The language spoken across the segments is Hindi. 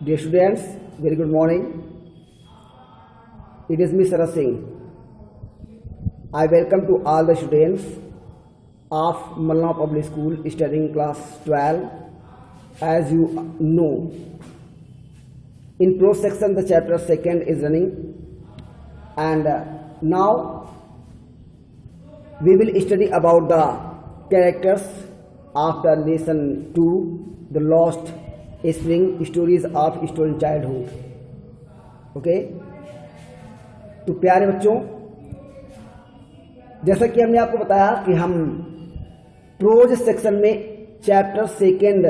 Dear students, very good morning. It is me Saraj Singh. I welcome to all the students of Malna Public School studying class 12. As you know, in pro section the chapter 2nd is running, and now we will study about the characters of the lesson 2, the lost spring stories of stolen childhood. Okay, तो प्यारे बच्चों, जैसा कि हमने आपको बताया कि हम प्रोज सेक्शन में चैप्टर 2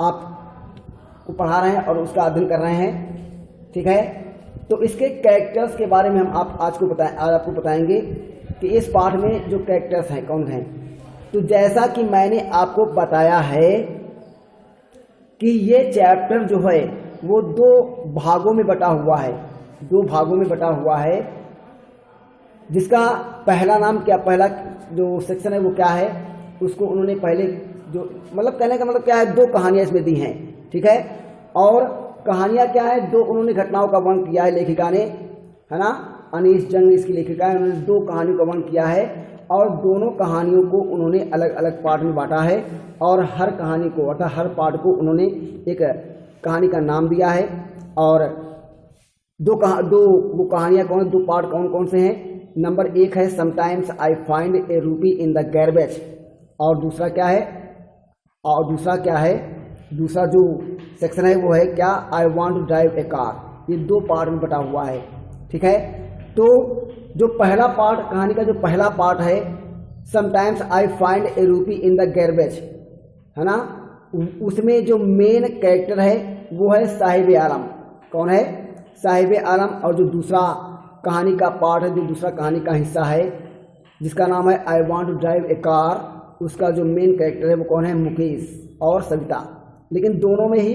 आपको पढ़ा रहे हैं और उसका अध्ययन कर रहे हैं, ठीक है। तो इसके कैरेक्टर्स के बारे में हम आज आपको बताएंगे कि इस पाठ में जो कैरेक्टर्स हैं कौन हैं। तो जैसा कि मैंने आपको बताया है कि ये चैप्टर जो है वो दो भागों में बटा हुआ है, जिसका पहला नाम क्या, पहला जो सेक्शन है वो क्या है, उसको उन्होंने पहले जो मतलब कहने का मतलब क्या है, दो कहानियां इसमें दी हैं, ठीक है। और कहानियां क्या है, दो उन्होंने घटनाओं का वर्णन किया है लेखिका ने, है ना। अनीस जंग इसकी लेखिका है, उन्होंने दो कहानियों का वर्णन किया है और दोनों कहानियों को उन्होंने अलग अलग पार्ट में बांटा है और हर कहानी को अर्थात हर पार्ट को उन्होंने एक कहानी का नाम दिया है। और दो वो कहानियाँ दो पार्ट कौन से हैं। नंबर 1 है समटाइम्स आई फाइंड ए रूपी इन द गार्बेज, और दूसरा क्या है, दूसरा जो सेक्शन है वो है क्या, I want to drive a car. ये दो पार्ट में बटा हुआ है, ठीक है। तो जो पहला पार्ट, कहानी का जो पहला पार्ट है, समटाइम्स आई फाइंड ए रूपी इन द गार्बेज, है ना, उसमें जो मेन कैरेक्टर है वो है साहिब आलम। कौन है, साहिब आलम। और जो दूसरा कहानी का पार्ट है, जो दूसरा कहानी का हिस्सा है जिसका नाम है I want to drive a car, उसका जो मेन कैरेक्टर है वो कौन है, मुकेश और सविता। लेकिन दोनों में ही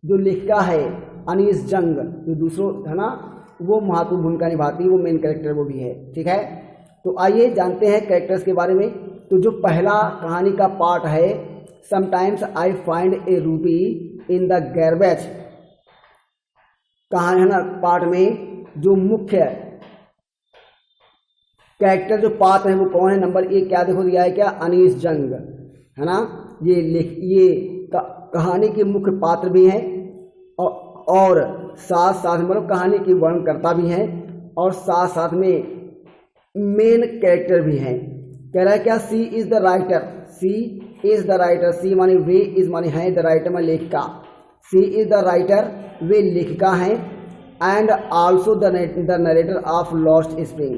जो लेखिका है अनीस जंग, जो दूसरों है ना, वो महत्वपूर्ण भूमिका निभाती है, वो मेन कैरेक्टर वो भी है, ठीक है। तो आइए जानते हैं कैरेक्टर्स के बारे में। तो जो पहला कहानी का पार्ट है sometimes I find A Ruby in the garbage कहानी, है ना, पार्ट में जो मुख्य कैरेक्टर जो पात्र है वो कौन है। नंबर 1 क्या देखो दिया है, क्या, अनीस जंग, है ना। ये कहानी के मुख्य पात्र भी हैं और साथ साथ मतलब कहानी की वर्णनकर्ता भी हैं और साथ साथ में मेन कैरेक्टर भी हैं। कह रहा है क्या, she is the writer, she माने वे, इज माने है, द राइटर माने लेखिका। सी इज द राइटर, वे लेखिका हैं। And also the narrator of Lost Spring,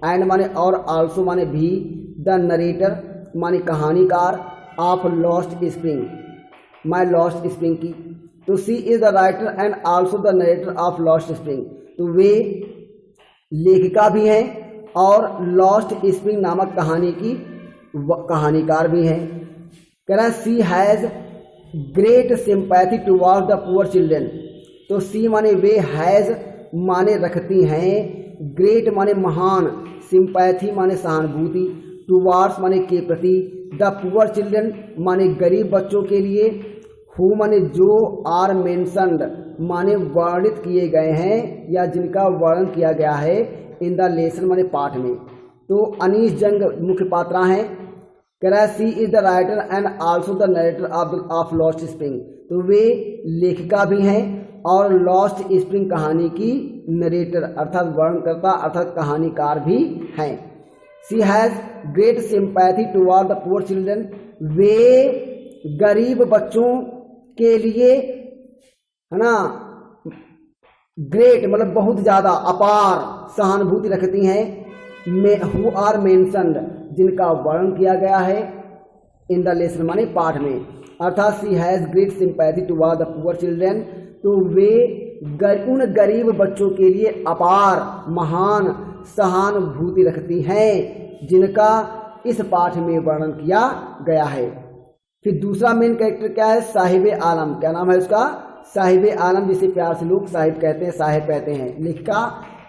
and माने और, आल्सो माने भी, द नरेटर माने कहानीकार, of Lost Spring my Lost Spring की। तो she is the writer and also the narrator of Lost Spring, तो वे लेखिका भी हैं और लॉस्ट स्प्रिंग नामक कहानी की कहानीकार भी हैं। कह रहा है she has great sympathy towards the poor children. तो सी माने वे, हैज़ माने रखती हैं, ग्रेट माने महान, सिंपैथी माने सहानुभूति, टुवर्ड्स माने के प्रति, द पुअर चिल्ड्रन माने गरीब बच्चों के लिए, हु माने जो, आर मेंशन्ड माने वर्णित किए गए हैं या जिनका वर्णन किया गया है, इन द लेसन माने पाठ में। तो अनीस जंग मुख्य पात्रा हैं। कह रहा है she is the writer and also the narrator of Lost Spring, तो वे लेखिका भी हैं और लॉस्ट स्प्रिंग कहानी की नरेटर अर्थात वर्णनकर्ता अर्थात कहानीकार भी हैं। She has great sympathy toward the poor children, वे गरीब बच्चों के लिए, है ना, ग्रेट मतलब बहुत ज़्यादा, अपार सहानुभूति रखती हैं, हु आर मेंशन्ड जिनका वर्णन किया गया है, इन द लेसन माने पाठ में। अर्थात she has great sympathy toward the poor children, तो वे उन गरीब बच्चों के लिए अपार महान सहानुभूति रखती हैं जिनका इस पाठ में वर्णन किया गया है। फिर दूसरा मेन कैरेक्टर क्या है, साहिब आलम। क्या नाम है उसका, साहिब आलम, जिसे प्यार से लोग साहिब कहते हैं, साहिब कहते हैं। लेखिका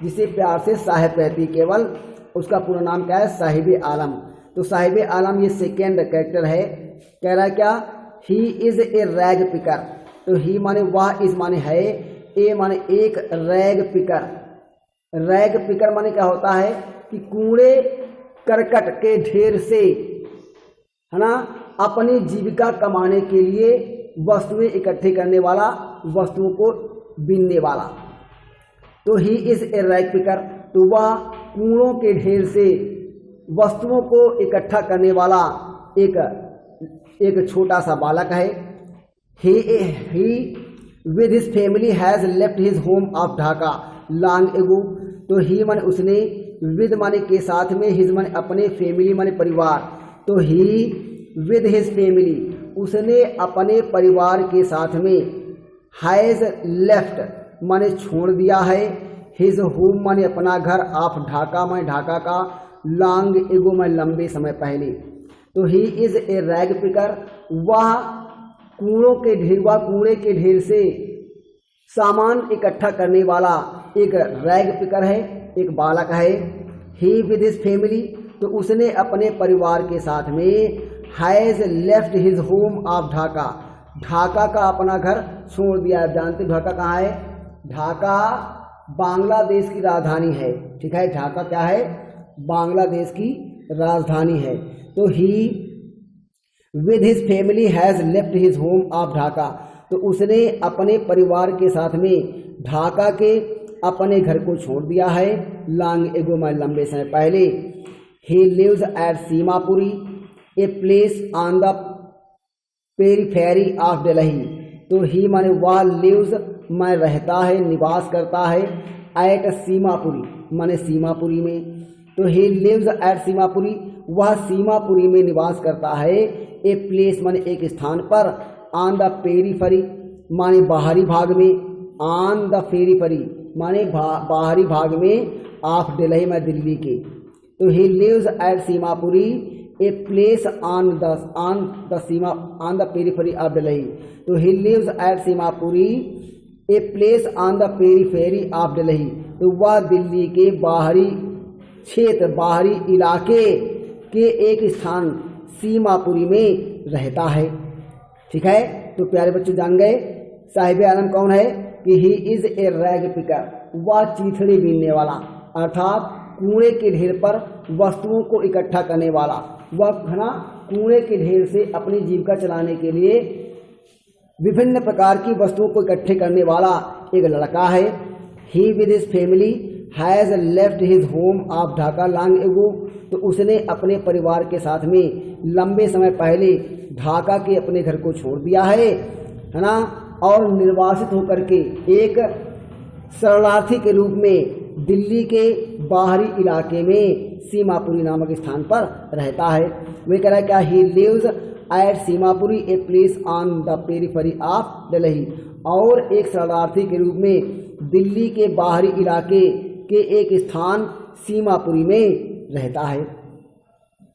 जिसे प्यार से साहिब कहती है केवल, उसका पूरा नाम क्या है, साहिब आलम। तो साहिब आलम ये सेकेंड कैरेक्टर है। कह रहा है क्या, he is a rag picker, तो ही माने वह, इस माने है, ए माने एक रैग पिकर। रैग पिकर माने क्या होता है कि कूड़े करकट के ढेर से, है ना, अपनी जीविका कमाने के लिए वस्तुएं इकट्ठे करने वाला, वस्तुओं को बीनने वाला। तो he is a rag picker, तो वह कूड़ों के ढेर से वस्तुओं को इकट्ठा करने वाला एक छोटा सा बालक है। He with his family has left his home of Dhaka long ago. तो ही माने उसने, विद माने के साथ में, हिज माने अपने, फैमिली माने परिवार। तो ही विद हिज फैमिली, उसने अपने परिवार के साथ में, हैज लेफ्ट माने छोड़ दिया है, हिज होम माने अपना घर, ऑफ ढाका माने ढाका का, लॉन्ग एगो माने लंबे समय पहले। तो he is a rag picker, वह कूड़े के ढेर से सामान इकट्ठा करने वाला एक रैग पिकर है, एक बालक है। ही विद हिज फैमिली, तो उसने अपने परिवार के साथ में, has left his home of Dhaka, Dhaka का अपना घर छोड़ दिया। आप जानते ढाका कहाँ है? ढाका बांग्लादेश की राजधानी है, ठीक है। ढाका क्या है? बांग्लादेश की राजधानी है। तो he with his family has left his home of Dhaka, तो उसने अपने परिवार के साथ में ढाका के अपने घर को छोड़ दिया है, लॉन्ग एगो माइल लंबे समय पहले। He lives at Seemapuri, a place on the periphery of Delhi. तो ही माने वह, लिव्स में रहता है, निवास करता है, एट सीमापुरी माने सीमापुरी में। तो ही लिव्स एट सीमापुरी, वह सीमापुरी में निवास करता है, ए प्लेस माने एक स्थान पर, ऑन द पेरीफेरी माने बाहरी भाग में, ऑन द पेरीफेरी माने बाहरी भाग में, ऑफ दिल्ली में दिल्ली के। तो he lives at Seemapuri, a place on the periphery of Delhi. तो he lives at Seemapuri, a place on the periphery of Delhi. तो वह दिल्ली के बाहरी क्षेत्र, बाहरी इलाके के एक स्थान सीमापुरी में रहता है, ठीक है। तो प्यारे बच्चों जान गए साहिब आलम कौन है कि he is a rag picker, वह चीथड़े बीनने वाला, अर्थात कूड़े के ढेर पर वस्तुओं को इकट्ठा करने वाला, वह है ना, कूड़े के ढेर से अपनी जीविका चलाने के लिए विभिन्न प्रकार की वस्तुओं को इकट्ठे करने वाला एक लड़का है। He with his family has left his home of Dhaka long ago, तो उसने अपने परिवार के साथ में लंबे समय पहले ढाका के अपने घर को छोड़ दिया है ना, और निर्वासित होकर के एक शरणार्थी के रूप में दिल्ली के बाहरी इलाके में सीमापुरी नामक स्थान पर रहता है। वे कह रहा है क्या? He lives at Seemapuri, a place on the periphery of Delhi, और एक शरणार्थी के रूप में दिल्ली के बाहरी इलाके के एक स्थान सीमापुरी में रहता है,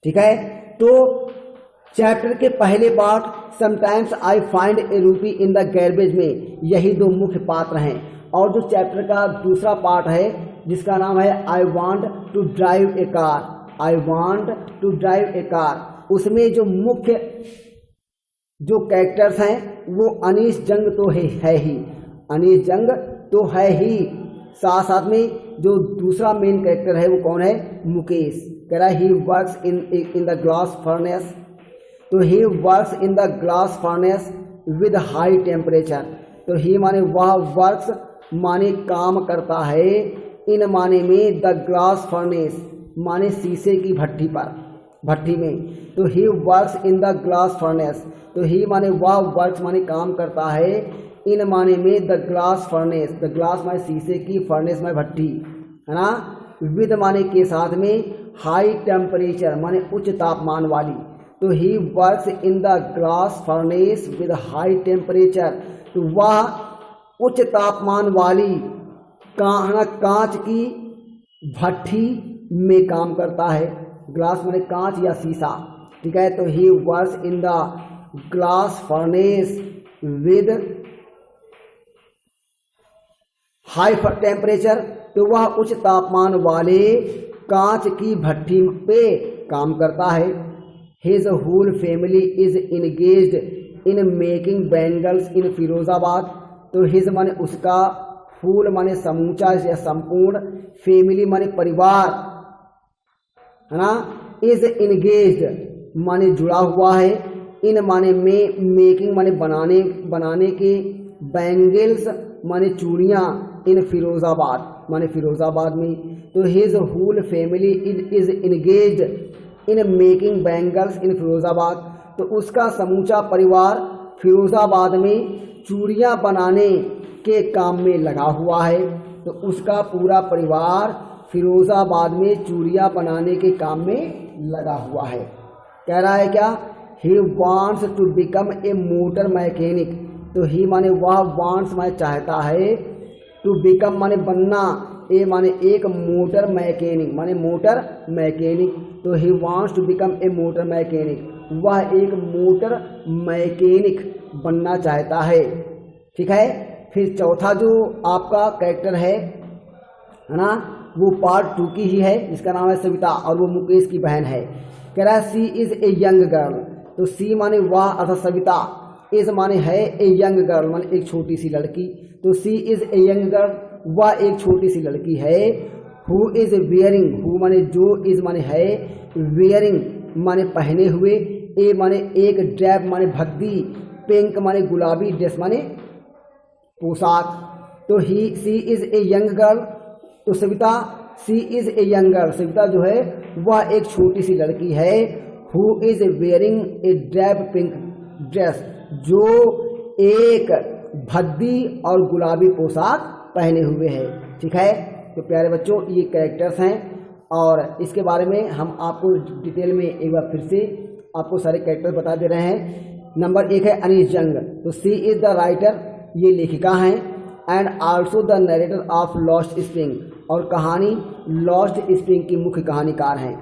ठीक है। तो चैप्टर के पहले पार्ट समटाइम्स आई फाइंड ए रूपी इन द गार्बेज में यही दो मुख्य पात्र हैं, और जो चैप्टर का दूसरा पार्ट है जिसका नाम है I want to drive a car, I want to drive a car, उसमें जो मुख्य जो कैरेक्टर्स हैं वो अनीस जंग तो है ही, अनीस जंग तो है ही, साथ साथ में जो दूसरा मेन कैरेक्टर है वो कौन है? मुकेश। कह रहा है he works in the glass furnace, तो he works in the glass furnace with high temperature. तो ही माने वह वर्क्स माने काम करता है, इन माने में द ग्लास फर्नेस माने शीशे की भट्टी पर, भट्टी में। तो he works in the glass furnace, तो ही माने वह वर्क्स माने काम करता है, इन माने में the glass furnace, the glass माने शीशे की, फर्नेस माने भट्टी, है ना, विद माने के साथ में, हाई टेम्परेचर माने उच्च तापमान वाली। तो he works in the glass furnace with high temperature, तो वह उच्च तापमान वाली कांच की भट्टी में काम करता है। ग्लास माने कांच या शीशा, ठीक है। तो he works in the glass furnace with high temperature, तो वह उच्च तापमान वाले कांच की भट्टी पे काम करता है। His whole family is engaged in making bangles in Firozabad. तो हिज माने उसका, फुल माने समूचा या संपूर्ण, फैमिली माने परिवार, है ना, इज इंगेज्ड माने जुड़ा हुआ है, इन माने में, मेकिंग माने बनाने के, बैंगल्स माने चूड़ियाँ, इन फिरोजाबाद माने फिरोजाबाद में। तो his whole family is engaged in making bangles in Firozabad. तो उसका समूचा परिवार फिरोजाबाद में चूड़ियाँ बनाने के काम में लगा हुआ है। तो उसका पूरा परिवार फिरोजाबाद में चूड़ियाँ बनाने के काम में लगा हुआ है। कह रहा है क्या, he wants to become a motor mechanic. तो ही माने वह, वांट्स माने चाहता है, टू बिकम माने बनना, ए माने एक, मोटर मैकेनिक माने मोटर मैकेनिक। तो he wants to become a motor mechanic, वह एक मोटर मैकेनिक बनना चाहता है। ठीक है। फिर चौथा जो आपका कैरेक्टर है ना, वो पार्ट 2 की ही है, जिसका नाम है सविता, और वो मुकेश की बहन है। कह रहा है she is a young girl. तो सी माने वह अर्थात सविता, इज माने है, ए यंग गर्ल माने एक छोटी सी लड़की। तो she is a young girl, वह एक छोटी सी लड़की है। हु इज वेयरिंग, हु माने जो, इज माने है, वेयरिंग माने पहने हुए, ए माने एक, ड्रेप माने भद्दी, पिंक माने गुलाबी, ड्रेस माने पोशाक। तो he, she is a young girl. तो Savita, she is a young girl, Savita जो है वह एक छोटी सी लड़की है। Who is wearing a drape pink dress, जो एक भद्दी और गुलाबी पोशाक पहने हुए है। ठीक है। तो प्यारे बच्चों, ये कैरेक्टर्स हैं और इसके बारे में हम आपको डिटेल में एक बार फिर से आपको सारे कैरेक्टर बता दे रहे हैं। नंबर 1 है अनीस जंग। तो सी इज द राइटर, ये लेखिका हैं, and also the narrator of Lost Spring, और कहानी लॉस्ट स्प्रिंग की मुख्य कहानीकार हैं।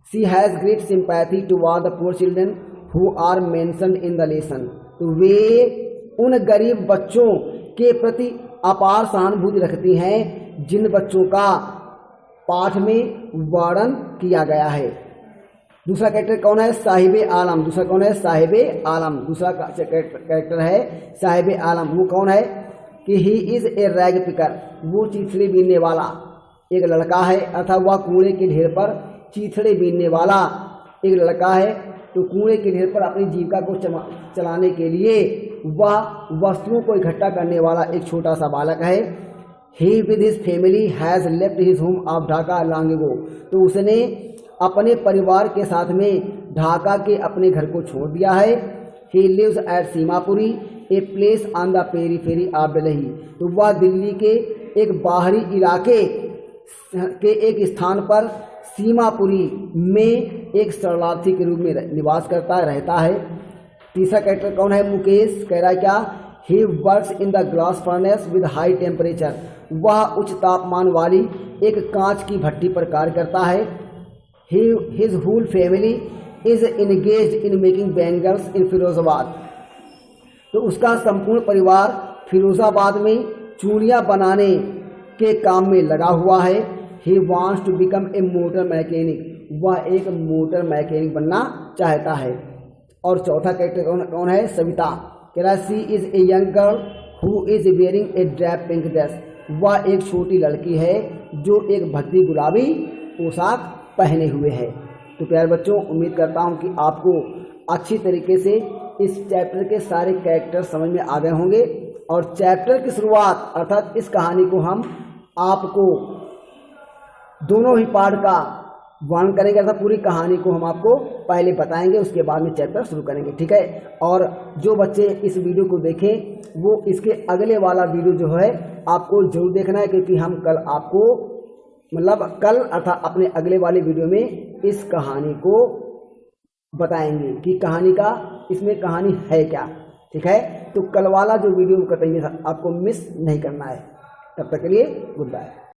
She has great sympathy toward the poor children who are mentioned in the lesson. तो वे उन गरीब बच्चों के प्रति अपार सहानुभूति रखती हैं जिन बच्चों का पाठ में वर्णन किया गया है। दूसरा कैरेक्टर कौन है, साहिबे आलम। दूसरा कौन है, साहिबे आलम। दूसरा कैरेक्टर है साहिबे आलम। वो कौन है कि he is a rag picker, वो चीथड़े बीनने वाला एक लड़का है, अर्थात वह कूड़े के ढेर पर चीथड़े बीनने वाला एक लड़का है। तो कूड़े के ढेर पर अपनी जीविका को चलाने के लिए वह वस्तुओं को इकट्ठा करने वाला एक छोटा सा बालक है। He with his family has left his home of Dhaka long ago. तो उसने अपने परिवार के साथ में ढाका के अपने घर को छोड़ दिया है। He lives at Seemapuri, a place on the periphery of Delhi. तो वह दिल्ली के एक बाहरी इलाके के एक स्थान पर सीमापुरी में एक शरणार्थी के रूप में निवास रहता है। तीसरा कैरेक्टर कौन है, मुकेश। कह रहा है क्या, ही works in the glass furnace with high temperature. वह उच्च तापमान वाली एक कांच की भट्टी पर कार्य करता है। His whole family is engaged in making bangles in Firozabad. तो उसका संपूर्ण परिवार फिरोजाबाद में चूड़ियाँ बनाने के काम में लगा हुआ है। He wants to become a motor mechanic, वह एक मोटर मैकेनिक बनना चाहता है। और चौथा कैरेक्टर कौन है, सविता। कह रहा है she is a young girl who is wearing a drape pink dress. वह एक छोटी लड़की है जो एक भद्दी गुलाबी पोशाक पहने हुए है। तो प्यारे बच्चों, उम्मीद करता हूँ कि आपको अच्छी तरीके से इस चैप्टर के सारे कैरेक्टर समझ में आ गए होंगे। और चैप्टर की शुरुआत अर्थात इस कहानी को हम आपको दोनों ही पार्ट का वर्णन करेंगे, अर्थात पूरी कहानी को हम आपको पहले बताएंगे, उसके बाद में चैप्टर शुरू करेंगे। ठीक है। और जो बच्चे इस वीडियो को देखें वो इसके अगले वाला वीडियो जो है आपको जरूर देखना है, क्योंकि हम कल आपको कल अर्थात अपने अगले वाले वीडियो में इस कहानी को बताएंगे कि कहानी का इसमें कहानी है क्या। ठीक है। तो कल वाला जो वीडियो करेंगे आपको मिस नहीं करना है। तब तक के लिए गुड बाय।